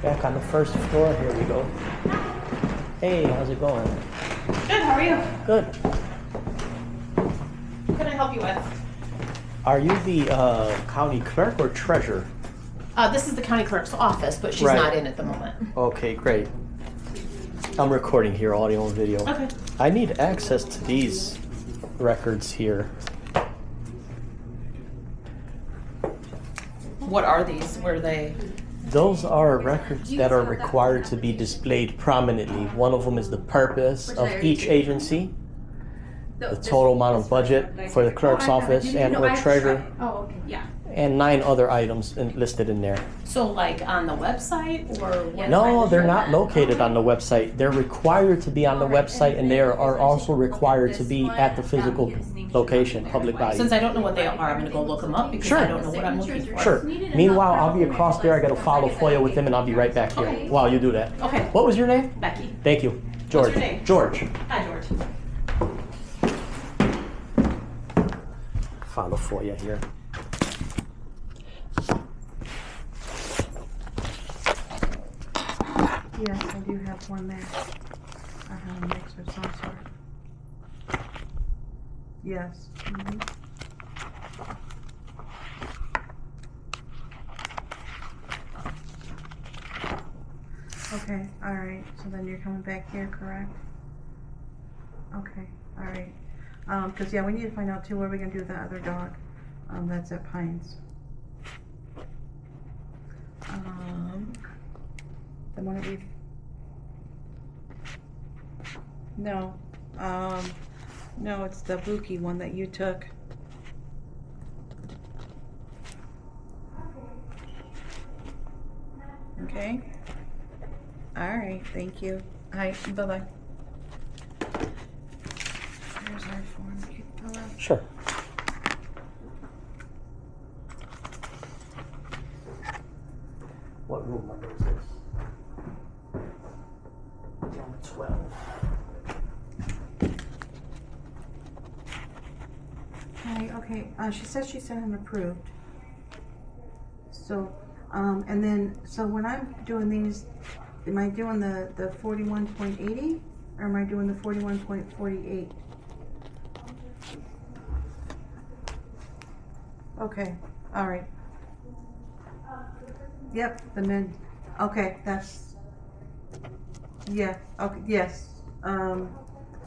Back on the first floor. Here we go. Hey, how's it going? Good, how are you? Good. What can I help you with? Are you the county clerk or treasurer? This is the county clerk's office, but she's Right. not in at the moment. Okay, great. I'm recording here, audio and video. Okay. I need access to these records here. What are these? Where are they? Those are records that are required to be displayed prominently. One of them is the purpose of each agency, the total amount of budget for the clerk's office and or treasurer, Oh, okay, yeah. and 9 other items listed in there. So like on the website or what? No, they're not located on the website. They're required to be on the website, and they are also required to be at the physical location, public body. Since I don't know what they are, I'm gonna go look them up because Sure. I don't know what I'm looking for. Sure. Meanwhile, I'll be across there. I gotta follow FOIA with them, and I'll be right back here while you do that. Okay. What was your name? Becky. Thank you. George. What's your name? George. Hi, George. Follow FOIA here. Yes, I do have one there. I have a mix of some sort. Yes. Okay, alright, so then you're coming back here, correct? Okay, alright. Cause yeah, we need to find out too, what are we gonna do with that other dog? That's at Pines. The one that we've... No, no, it's the Buki one that you took. Okay. Alright, thank you. Alright, bye-bye. Here's our form. Can you fill out? Sure. What room number is this? Number 12. Hi, okay, she says she sent him approved. So, and then, so when I'm doing these, am I doing the 41.80 or am I doing the 41.48? Okay, alright. Yep, the mid, okay, that's, yeah, okay, yes. So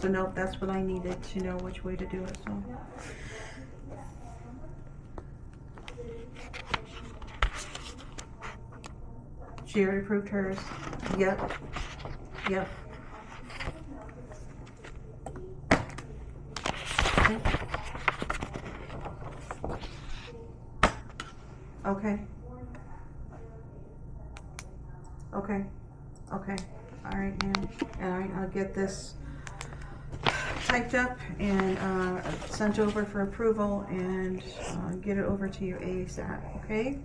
nope, that's what I needed to know which way to do it, so. She already approved hers. Yep. Yep. Okay. Okay. Okay. All right, man. All right, I'll get this typed up and sent over for approval and get it over to you ASAP, okay?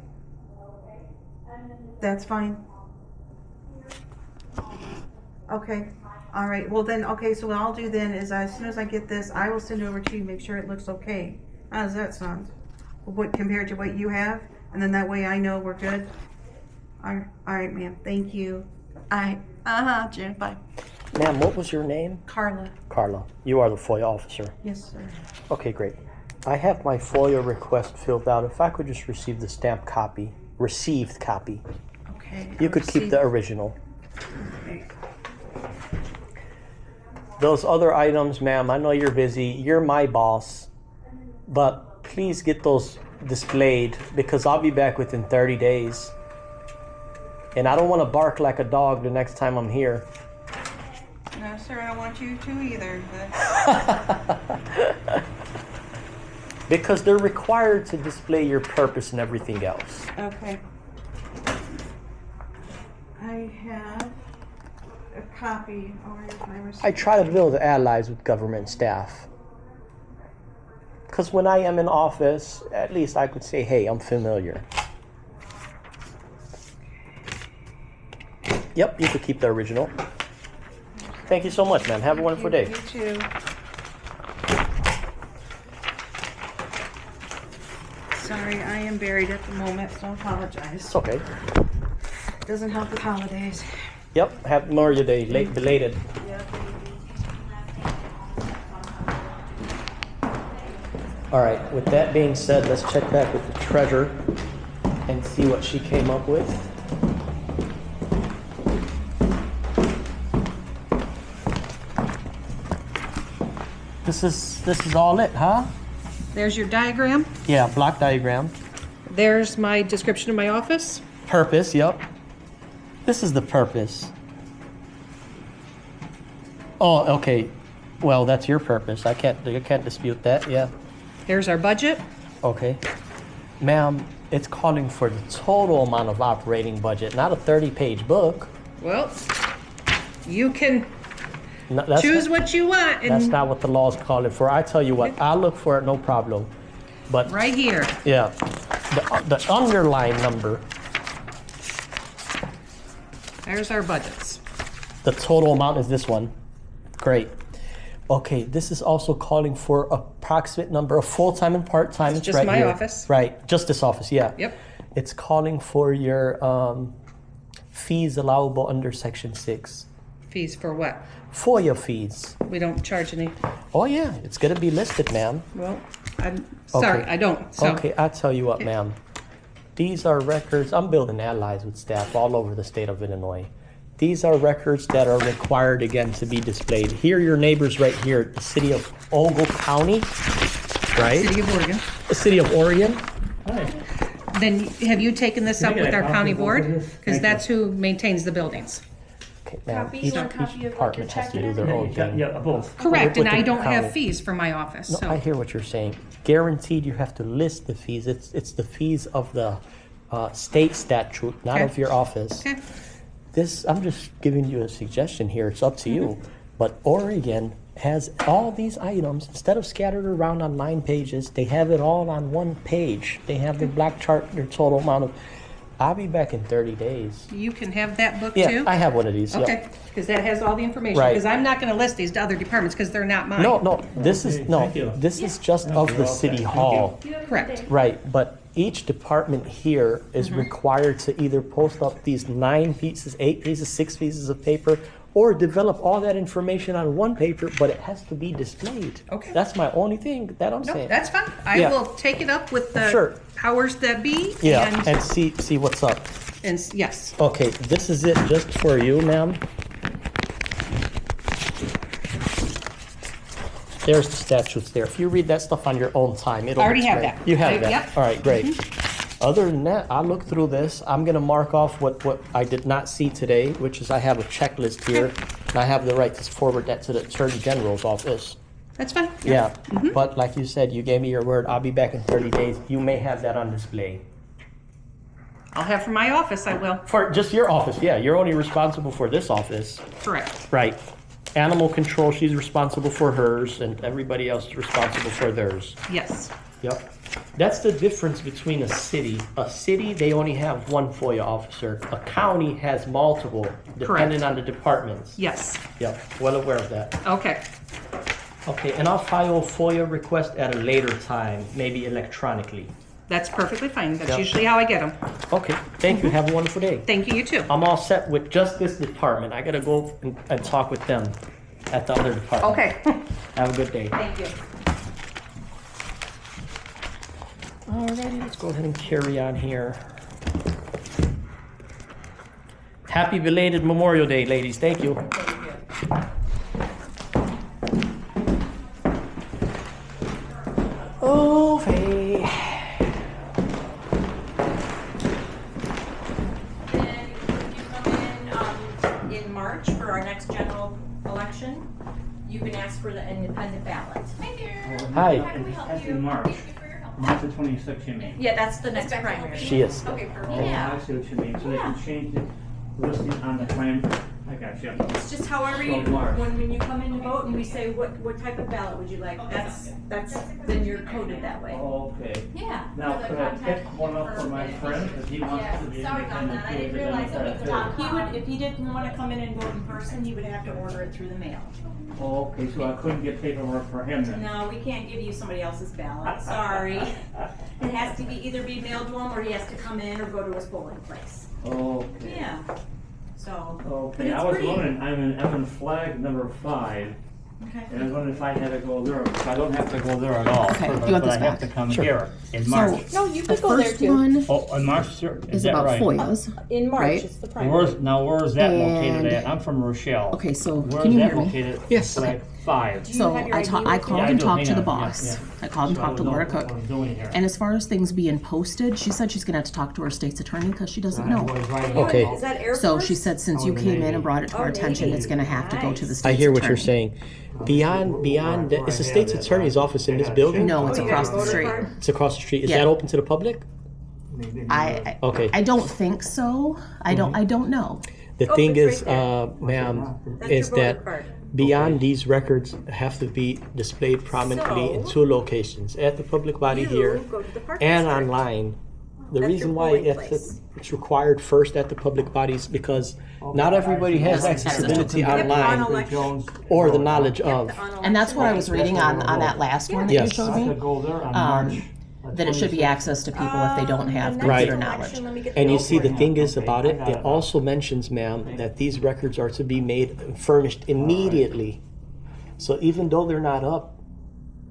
That's fine. Okay. All right. Well then, okay, so what I'll do then is as soon as I get this, I will send it over to you, make sure it looks okay. How does that sound? What compared to what you have? And then that way I know we're good. All right, ma'am. Thank you. Jen, bye. Ma'am, what was your name? Carla. Carla. You are the FOIA officer. Yes, sir. Okay, great. I have my FOIA request filled out. If I could just receive the stamped copy, received copy. Okay. You could keep the original. Okay. Those other items, ma'am, I know you're busy. You're my boss. But please get those displayed because I'll be back within 30 days. And I don't want to bark like a dog the next time I'm here. No, sir, I don't want you to either. Because they're required to display your purpose and everything else. Okay. I have a copy. I try to build allies with government staff. Because when I am in office, at least I could say, hey, I'm familiar. Yep, you could keep the original. Thank you so much, ma'am. Have a wonderful day. You too. Sorry, I am buried at the moment, so I apologize. It's okay. Doesn't help with holidays. Yep, happy Memorial Day, late belated. All right, with that being said, let's check back with the treasurer and see what she came up with. This is all it, huh? There's your diagram. Yeah, block diagram. There's my description of my office. Purpose, yep. This is the purpose. Oh, okay. Well, that's your purpose. I can't dispute that, yeah. Here's our budget. Okay. Ma'am, it's calling for the total amount of operating budget, not a 30-page book. Well, you can No, that's choose not, what you want. That's And not what the law's calling for. I tell you what, I'll look for it, no problem. But right here. yeah, the underlying number, There's our budgets. the total amount is this one. Great. Okay, this is also calling for approximate number of full-time and part-time. It's just my office. Right, just this office, yeah. Yep. It's calling for your fees allowable under Section 6. Fees for what? FOIA fees. We don't charge any. Oh yeah, it's gonna be listed, ma'am. Well, I'm sorry, Okay. I don't. So. Okay, I'll tell you what, ma'am. These are records, I'm building allies with staff all over the state of Illinois. These are records that are required, again, to be displayed. Here are your neighbors right here, the city of Ogle County, right? City of Oregon. The city of Oregon. Then have you taken this up Can I with get a our copy county of both board? of this? Because Thank that's who maintains the buildings. Okay, ma'am, Copy, each you want a copy of, like, department your has to do their check-in? own thing. Yeah, both. Correct, With and the I don't county. have fees for my office, No, so. I hear what you're saying. Guaranteed, you have to list the fees. It's the fees of the state statute, not Okay. of your office. Okay. This, I'm just giving you a suggestion here. It's up to you. Mm-hmm. But Oregon has all these items, instead of scattered around on 9 pages, they have it all on 1 page. They have the black chart, their total amount of. I'll be back in 30 days. You can have that book Yeah, too? I have one of these. Okay, Yep. because that has all the information. Right. Because I'm not gonna list these to other departments because they're not mine. No, this is Okay, no. thank you. This is just No, of you're the all set. city Thank hall. You have a good Correct. day. Right, but each department here is Mm-hmm. required to either post up these 9 pieces, 8 pieces, 6 pieces of paper, or develop all that information on 1 paper, but it has to be displayed. Okay. That's my only thing that I'm No, saying. that's fine. I Yeah. will take it up with the Sure. powers that be. Yeah, And, and see what's up. yes, Okay, this is it just for you, ma'am. There's the statutes there. If you read that stuff on your own time, it'll I already have explain. that. You have that? Yep. Mm-hmm. All right, great. Other than that, I'll look through this. I'm gonna mark off what I did not see today, which is I have a checklist here, and I have the right to forward that to the Attorney General's office. that's fine. Yeah, Mm-hmm. but like you said, you gave me your word. I'll be back in 30 days. You may have that on display. I'll have for my office, I will. For just your office, yeah. You're only responsible for this office. Correct. Right. Animal control, she's responsible for hers, and everybody else is responsible for theirs. Yes. Yep. That's the difference between a city. A city, they only have 1 FOIA officer. A county has multiple, depending on the departments. Yes. Yep, well aware of that. Okay. Okay, and I'll file a FOIA request at a later time, maybe electronically. That's perfectly fine. That's Yep. usually how I get them. Okay, thank you. Have a wonderful day. Thank you, you too. I'm all set with just this department. I gotta go and talk with them at the other department. Okay. Have a good day. Thank you. Alrighty, let's go ahead and carry on here. Happy belated Memorial Day, ladies. Thank you. Okay. Then if you come in March for our next general election, you can ask for the independent ballot. Hi there. Hi. How can we help That's you? in March. Thank you for your help. March the 26th, you mean? Yeah, that's the next primary. She is. Okay, perfect. Oh, Yeah. I see what you mean. So they can change the listing on the plan. I got you. It's just however you, So March. when you come in to vote and we say what type of ballot would you like, that's, then you're coded that way. Okay. Yeah. Now, could I pick one up for my friend, because he wants to be Sorry about independent that, I too, didn't but then realize he's that got we a could, he would, if he didn't wanna come in and vote in person, he would have to order it through the mail. Oh, okay, so I couldn't get paperwork for him then? No, we can't give you somebody else's ballot, sorry. It has to be, either be mailed to him, or he has to come in or go to his polling place. Okay. Yeah, so. but Okay, it's I was pretty- wondering, I'm in Evan Flag number 5, Okay. and I was wondering if I had to go there, so I don't have to go there at all. Okay, but do you want but this I have back? to come Sure. here in So March. No, you the could go there first too. one Oh, in March, sir, is is that about right? FOIAs. In March Right. is the primary. Where's that located And- at? I'm from Rochelle. Okay, so Where's can you that hear me? located? Yes. Flag 5. Do you So have your I ID I with you? called Yeah, I and do. talked Hang to the on. Yeah, boss. yeah. I called and So I talked to would know Laura what Cook. I'm doing here. And as far as things being posted, she said she's gonna have to talk to her state's attorney because she doesn't know. Okay. Is that Air Force? So she said since you Oh, the came in Navy. and brought it to Oh, our attention, Navy. it's gonna have to go to the Nice. state's I hear what you're attorney. saying. Beyond, is the state's attorney's office in this building? No, it's Oh, you across got a the voter street. card? It's across the street. Is Yeah. that open to the public? Okay. I don't think so. I don't know. The Oh, thing it's is, right ma'am, That's is your voter that card. beyond these records have to be displayed prominently in So- 2 locations, at the public body You here go to the park and district. online. The That's reason your why polling it's, place. it's required first at the public bodies because not everybody has Has access to accessibility it. Yep, on online election. or the knowledge of. And that's what I was reading on that last one that you Yes. showed I me. could go there on March. That it should be access to people if they don't have The Right. computer next knowledge. election, let me get And the you see, the vote thing for is about it, it also mentions, ma'am, that these records are to be made furnished immediately. So even though they're not up,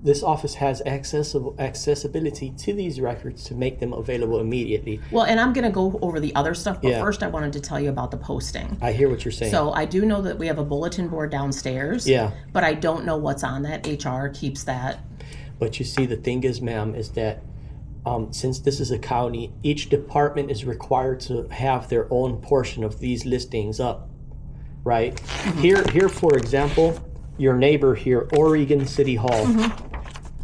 this office has accessibility to these records to make them available immediately. Well, and I'm gonna go over the other stuff, but Yeah. first I wanted to tell you about the posting. I hear what you're saying. So I do know that we have a bulletin board downstairs. Yeah. But I don't know what's on that. HR keeps that. But you see, the thing is, ma'am, is that since this is a county, each department is required to have their own portion of these listings up, right? Here, for example, your neighbor here, Oregon City Hall,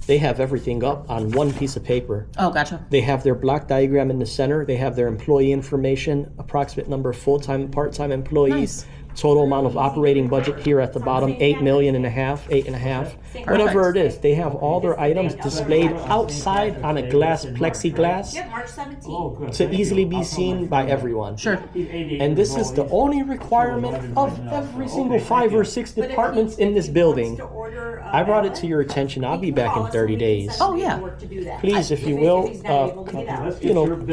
they have everything up on one piece of paper. Oh, gotcha. They have their block diagram in the center. They have their employee information, approximate number of full-time, part-time employees, total amount of operating budget here at the bottom, 8.5 million, 8.5, whatever it is. They have all their items displayed outside on a glass plexiglass Yep, March 17th. Oh, good. to easily be seen by everyone. Sure. And this is the only requirement of every single 5 or 6 departments in this building. I brought it to your attention. I'll be back in 30 days. Oh, yeah. Please, if you will,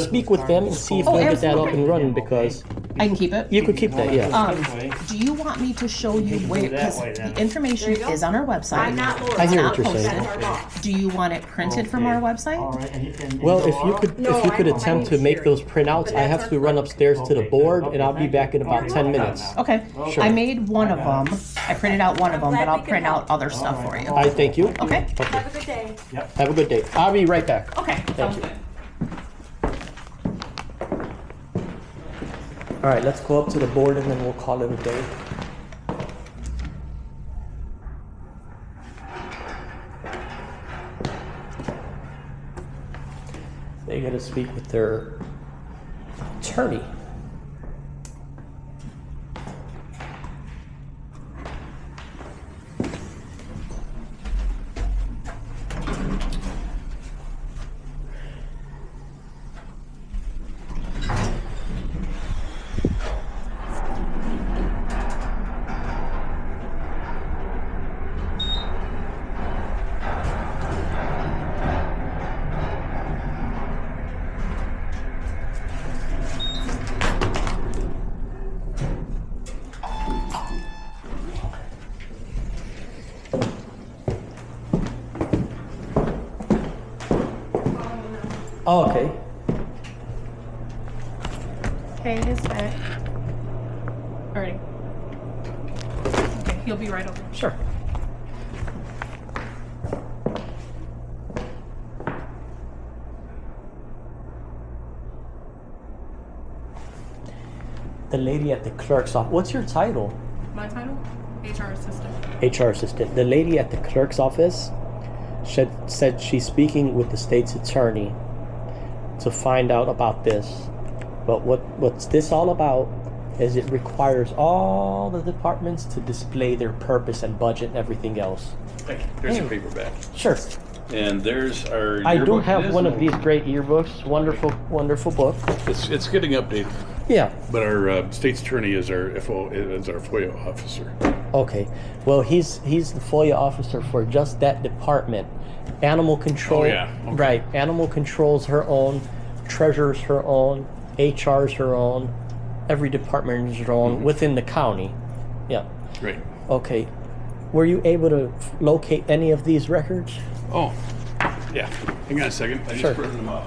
speak with them and see if Oh, they'll get that up absolutely. and running, because I can keep it. you could keep that, yeah. Do you want me to show you where? Because that way, then. the information There you go. is on our website. I'm not Laura. I hear Not what you're saying. posted. That's our boss. Do you want it printed from our website? All right, and Well, go if you up? could, No, if you could I'm attempt to fine make with those sharing. printouts, I have to run upstairs to the board, and I'll be back in about 10 minutes. Okay. Sure. I made one of them. I printed out one of them, glad but I'll we could print help. out other stuff for you. I thank you. Okay. Have a good day. Have a good day. I'll be right back. Okay. Sounds good. All right, let's go up to the board and then we'll call it a day. They gotta speak with their attorney. Oh, okay. Okay, his back. Alrighty. Okay, he'll be right over. Sure. The lady at the clerk's office. What's your title? My title? HR assistant. HR assistant. The lady at the clerk's office said she's speaking with the state's attorney to find out about this. But what's this all about is it requires all the departments to display their purpose and budget and everything else. Thank you. Here's your paper back. Sure. And there's our I do yearbook. It have is one an of these great yearbooks. Wonderful, wonderful book. It's getting updated, Yeah. but our state's attorney is our FOIA officer. Okay. Well, he's the FOIA officer for just that department. Animal control. Oh, yeah. Okay. Right. Animal control's her own. Treasurer's her own. HR's her own. Every department is her own within the county. Yeah. Great. Okay. Were you able to locate any of these records? Oh, yeah. Hang on a second. I Sure. just printed them out.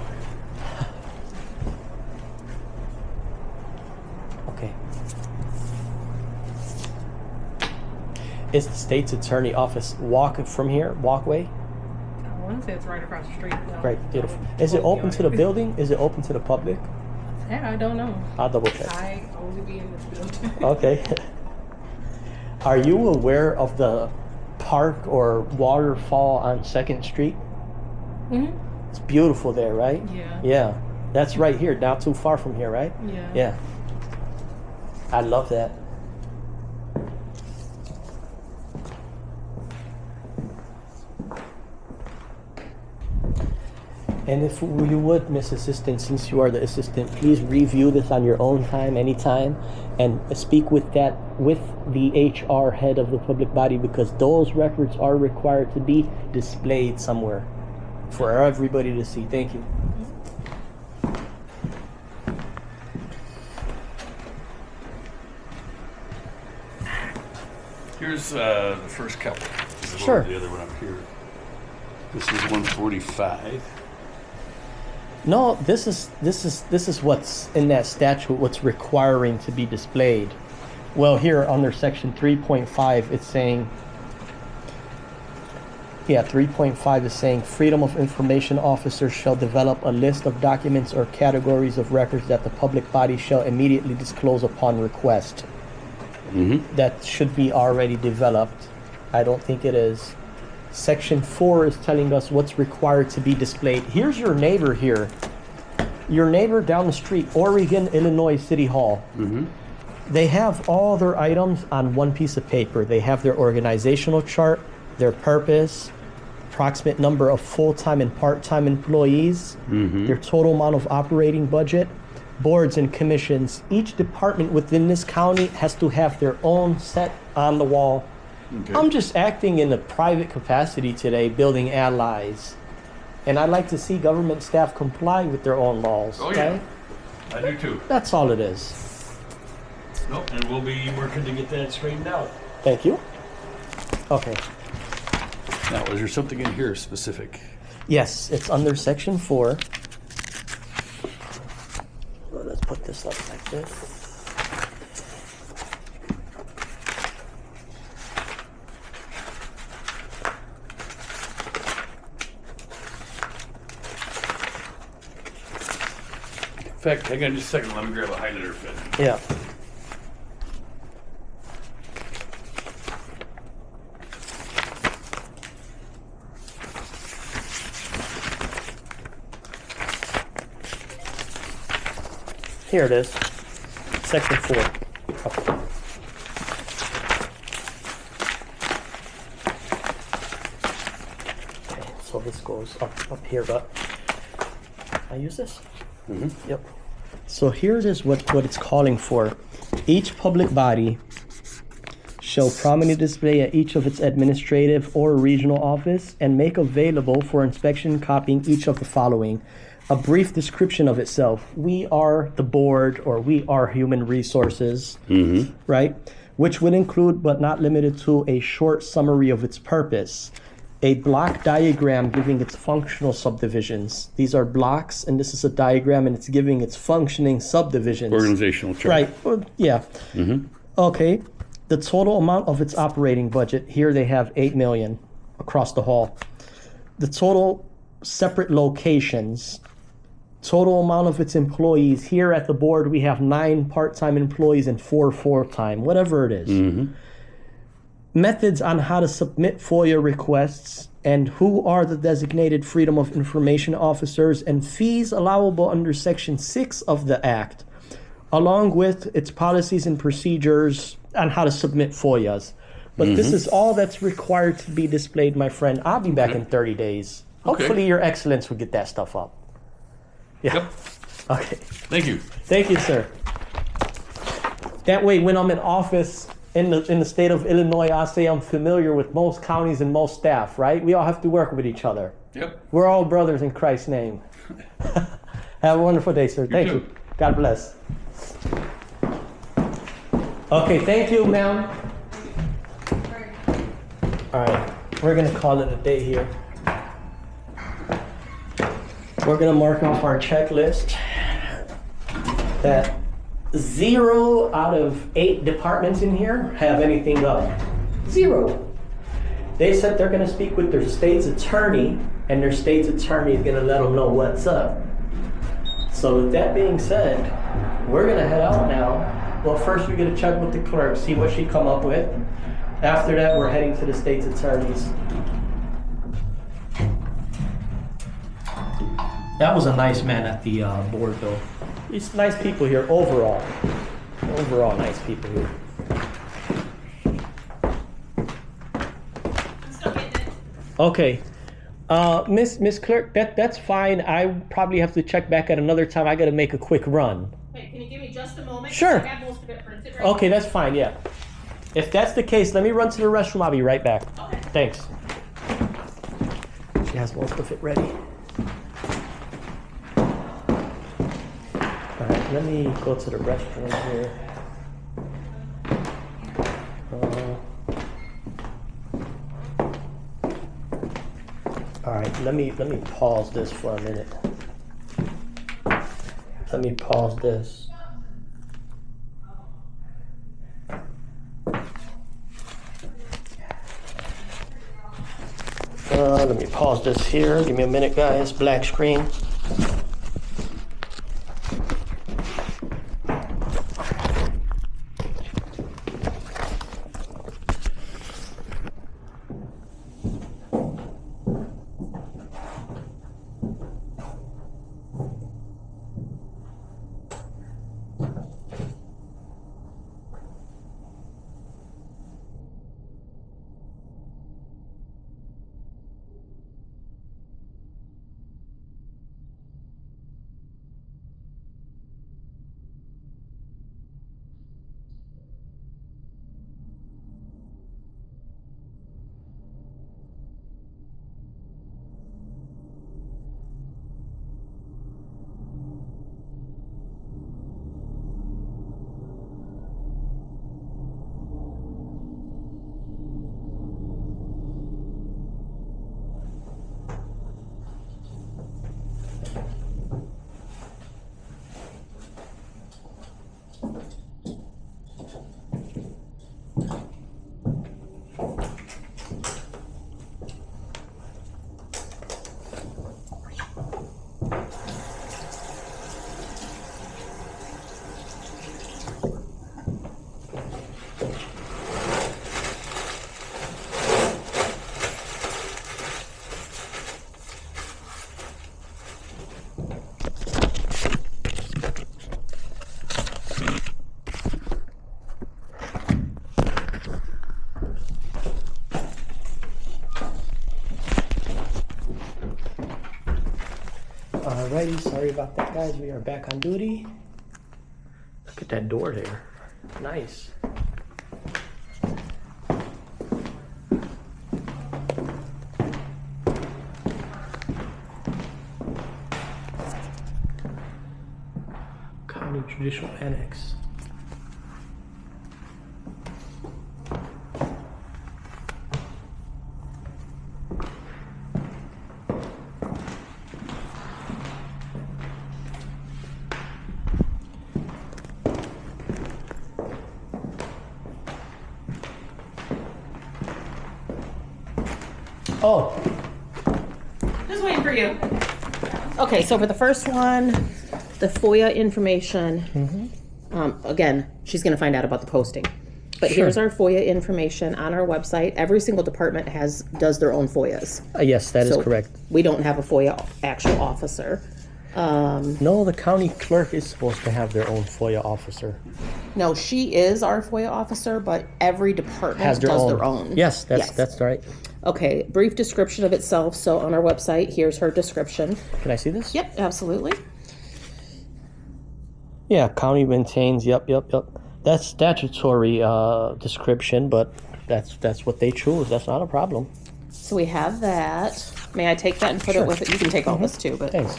Okay. Is the state's attorney office walkway? I want to say it's right across the street. No. Right, beautiful. Is it open to the building? Is it open to the public? Yeah, I don't know. I'll double check. I only be in this building. Okay. Are you aware of the park or waterfall on 2nd Street? Mhm. It's beautiful there, right? Yeah. Yeah. That's right here, not too far from here, right? Yeah. Yeah. I love that. And if you would, Miss Assistant, since you are the assistant, please review this on your own time, anytime, and speak with the HR head of the public body, because those records are required to be displayed somewhere for everybody to see. Thank you. Here's the first couple. Sure. The other one up here. This is 145. No, this is what's in that statute, what's requiring to be displayed. Well, here under section 3.5, it's saying, 3.5 is saying Freedom of Information officers shall develop a list of documents or categories of records that the public body shall immediately disclose upon request. Mm-hmm. That should be already developed. I don't think it is. Section 4 is telling us what's required to be displayed. Here's your neighbor here. Your neighbor down the street, Oregon, Illinois City Hall. Mm-hmm. They have all their items on one piece of paper. They have their organizational chart, their purpose, approximate number of full-time and part-time employees, their total amount of operating budget, boards and commissions. Each department within this county has to have their own set on the wall. Okay. I'm just acting in a private capacity today, building allies. And I'd like to see government staff comply with their own laws. Oh, okay? yeah. I do too. That's all it is. Nope. And we'll be working to get that straightened out. Thank you. Okay. Now, is there something in here specific? Yes, it's under section 4. Well, let's put this up like this. In fact, hang on just a second. Let me grab a highlighter pen. Yeah. Here it is. Section 4. Okay. Okay, so this goes up here, but I use this? Mm-hmm. Yep. So here it is what it's calling for. Each public body shall prominently display at each of its administrative or regional office and make available for inspection copying each of the following. A brief description of itself. We are the board, or we are human resources, right? Which would include but not limited to a short summary of its purpose. A block diagram giving its functional subdivisions. These are blocks, and this is a diagram, and it's giving its functioning subdivisions. Organizational chart. Right, well, yeah. Okay, the total amount of its operating budget, here they have 8 million across the hall. The total separate locations, total amount of its employees, here at the board we have 9 part-time employees and 4 full-time, whatever it is. Methods on how to submit FOIA requests and who are the designated Freedom of Information officers, and fees allowable under Section 6 of the Act, along with its policies and procedures on how to submit FOIAs. But this is all that's required to be displayed, my friend. I'll be back in 30 days. Hopefully your excellence will get that stuff up. Yeah. Yep. Okay. Thank you. Thank you, sir. That way, when I'm in office in the state of Illinois, I say I'm familiar with most counties and most staff, right? We all have to work with each other. Yep. We're all brothers in Christ's name. Have a wonderful day, sir. Thank too. you. God bless. Okay, thank you, ma'am. All right, we're gonna call it a day here. We're gonna mark off our checklist that 0 out of 8 departments in here have anything up. 0. They said they're gonna speak with their state's attorney, and their state's attorney is gonna let them know what's up. So with that being said, we're gonna head out now. Well, first we gotta check with the clerk, see what she come up with. After that, we're heading to the state's attorneys. That was a nice man at the board, though. It's nice people here overall. Overall, nice people here. Okay, Miss Clerk, that's fine. I probably have to check back at another time. I gotta make a quick run. Wait, can you give me just a moment? Sure. I have most of it printed right Okay, that's fine. Yeah. If that's the case, let me run to the restroom. I'll be right back. Okay. Thanks. She has most of it ready. All right, let me go to the restroom here. All right, let me pause this for a minute. Let me pause this. Let me pause this here. Give me a minute, guys. Black screen. Alrighty, sorry about that, guys. We are back on duty. Look at that door there. Nice. County Judicial Annex. Oh, Just waiting for you. Okay, so for the first one, the FOIA information, again, she's gonna find out about the posting. But Sure. here's our FOIA information on our website. Every single department does their own FOIAs. yes, that is So correct. We don't have a FOIA actual officer. No, the county clerk is supposed to have their own FOIA officer. No, she is our FOIA officer, but every department Has their does own. their own. Yes, that's right. Okay, brief description of itself. So on our website, here's her description. Can I see this? Yep, absolutely. Yeah, county maintains. Yep. That's statutory description, but that's what they choose. That's not a problem. So we have that. May I take that and put Sure. it with it? You can take all this too, but Thanks.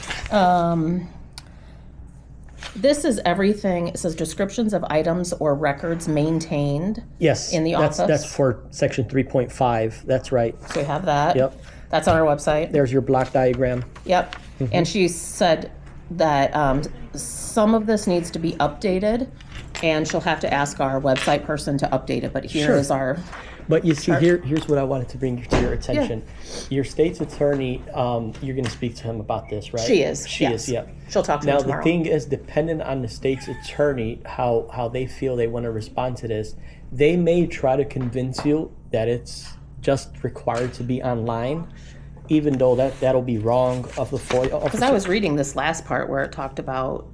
this is everything. It says descriptions of items or records maintained. Yes. In the that's, office? That's for section 3.5. That's right. So we have that. Yep. That's on our website. There's your block diagram. Yep. And she said that some of this needs to be updated, and she'll have to ask our website person to update it. But here is Sure. our. But you see, here's what I wanted to bring to your attention. Your state's attorney, you're going to speak to him about this, right? She is. She yes. is, yeah. She'll talk to Now, him tomorrow. the thing is, dependent on the state's attorney, how they feel they want to respond to this, they may try to convince you that it's just required to be online, even though that'll be wrong of the FOIA officer. Because I was reading this last part where it talked about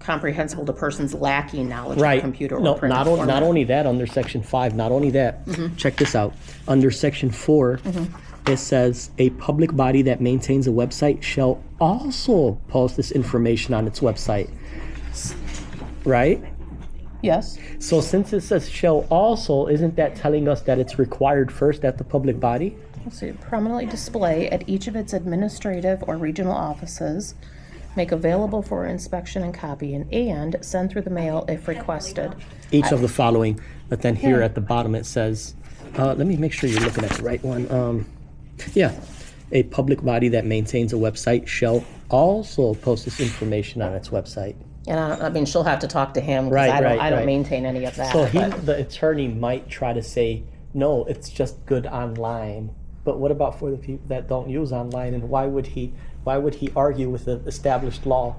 comprehensible to persons lacking knowledge Right. of computer or No, printed not format. only that, under section 5, not only that, check this out. Under section 4, it says a public body that maintains a website shall also post this information on its website. Right? Yes. So since it says shall also, isn't that telling us that it's required first at the public body? Let's see. Prominently display at each of its administrative or regional offices, make available for inspection and copying, and send through the mail if requested. Each of the following, but then here at the bottom it says, let me make sure you're looking at the right one. Yeah, a public body that maintains a website shall also post this information on its website. And I mean, she'll have to talk to him because Right, I don't right. maintain any of that. So but- the attorney might try to say, no, it's just good online. But what about for the people that don't use online, and why would he argue with the established law?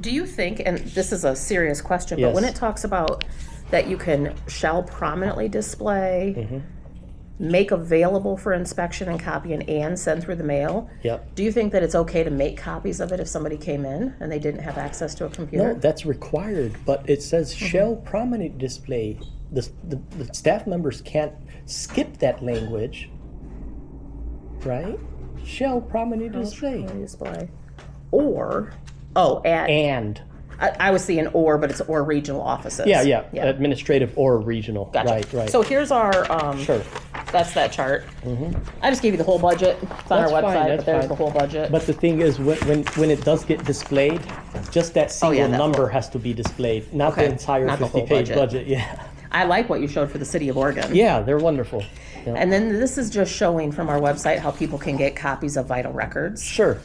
Do you think, and this is a serious question, but when Yes. it talks about that you shall prominently display, Mm-hmm. make available for inspection and copying, and send through the mail, Yep. do you think that it's okay to make copies of it if somebody came in and they didn't have access to a computer? No, that's required, but it says shall prominently display. The staff members can't skip that language, right? Shall prominently display. Display. Or, at, And. I was seeing or, but it's or regional offices. Yeah. Administrative or regional. Gotcha. Right. So here's our, Sure. that's that chart. I just gave you the whole budget. It's on That's our fine, website, that's but there's fine. the whole budget. But the thing is, when it does get displayed, just that single that number whole- has to be displayed, not Okay, the entire not the whole 50-page budget. budget. Yeah. I like what you showed for the city of Oregon. Yeah, they're wonderful. Yeah. And then this is just showing from our website how people can get copies of vital records. Sure.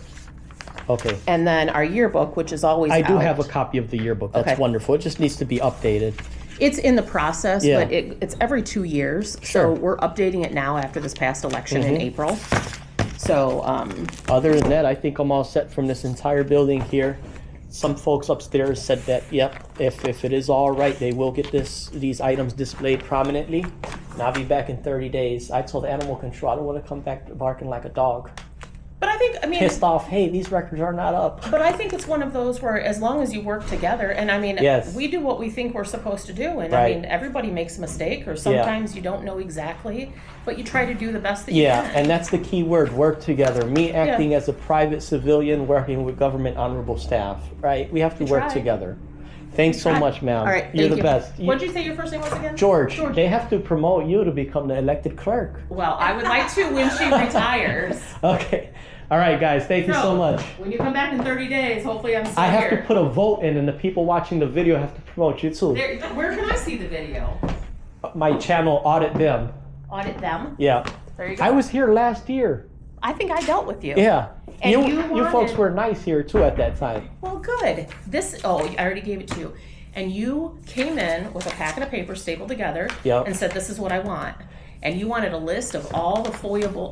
Okay. And then our yearbook, which is always I do out. have a copy of the yearbook. That's Okay. wonderful. It just needs to be updated. It's in the process, Yeah. but it's every 2 years. Sure. Mm-hmm. So we're updating it now after this past election in April. So, Other than that, I think I'm all set from this entire building here. Some folks upstairs said that, yep, if it is all right, they will get these items displayed prominently. And I'll be back in 30 days. I told animal control I don't want to come back barking like a dog. but I mean, Pissed off, hey, these records are not up. but I think it's one of those where as long as you work together, and I mean, Yes. we do what we think we're supposed to do, and I Right. mean, everybody makes a mistake, or sometimes you don't know exactly, but you try to do the best that Yeah, you can. and that's the key word, work together. Me acting as a private civilian working with government honorable staff, right? We have to work tried. together. Thanks so much, ma'am. All right, You're thank the you. best. What'd you say your first name was again? George, they have to promote you to become the elected clerk. Well, I would like to when she retires. Okay. All right, guys. Thank you so much. When you come back in 30 days, hopefully I'm still I have here. to put a vote in, and the people watching the video have to promote you too. Where can I see the video? My channel, Audit Them. Audit them. Yeah. There you go. I was here last year. I think I dealt with you. Yeah. And you you folks wanted- were nice here too at that time. Well, good. I already gave it to you. And you came in with a packet of papers stapled together Yep. and said, this is what I want. And you wanted a list of all the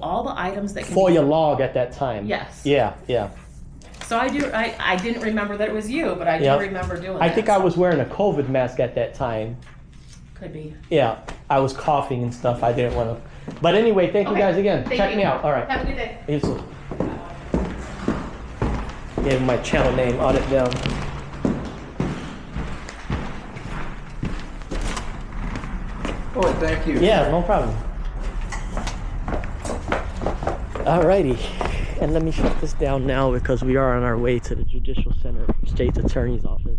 all the items that can FOIA log at that time. Yes. Yeah. So I didn't remember that it was you, but I do Yep. remember doing I that. think I was wearing a COVID mask at that time. Could be. Yeah, I was coughing and stuff. I didn't want to. But anyway, thank you Okay. guys again. Thank Check you. me out. All right. Have a good day. You too. Gave my channel name, Audit Them. Oh, thank you. Yeah, no problem. Alrighty, and let me shut this down now because we are on our way to the Judicial Center, State's Attorney's Office.